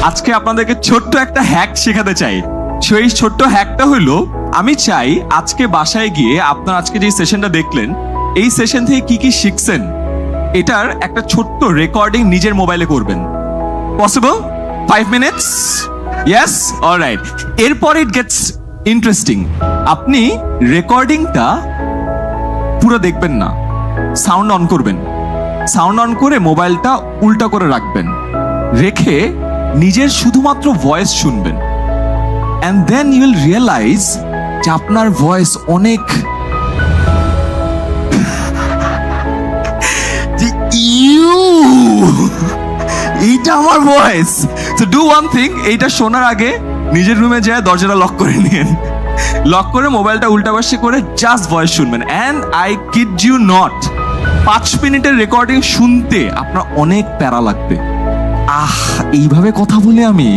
আজকে আপনাদেরকে ছোট্ট একটা হ্যাক শেখাতে চাই। সেই ছোট্ট হ্যাকটা হলো, আমি চাই আজকে বাসায় গিয়ে আপনার আজকে যে সেশনটা দেখলেন, এই সেশন থেকে কি কি শিখছেন এটার একটা ছোট্ট রেকর্ডিং নিজের মোবাইলে করবেন। পসিবল? 5 মিনিটস? Yes, alright. এরপর ইট গেটস ইন্টারেস্টিং। আপনি রেকর্ডিংটা পুরো দেখবেন না, সাউন্ড অন করবেন। সাউন্ড অন করে মোবাইলটা উল্টা করে রাখবেন, রেখে নিজের শুধুমাত্র ভয়েস শুনবেন। And then you will realise যে আপনার ভয়েস অনেক এইটা আমার ভয়েস। তো ডু ওয়ান থিং, এইটা শোনার আগে নিজের রুমে যায় দরজাটা লক করে নিন, লক করে মোবাইলটা উল্টা পাশে করে জাস্ট ভয়েস শুনবেন। And I kid you not, 5 মিনিটের রেকর্ডিং শুনতে আপনার অনেক প্যারা লাগবে। এইভাবে কথা বলে আমি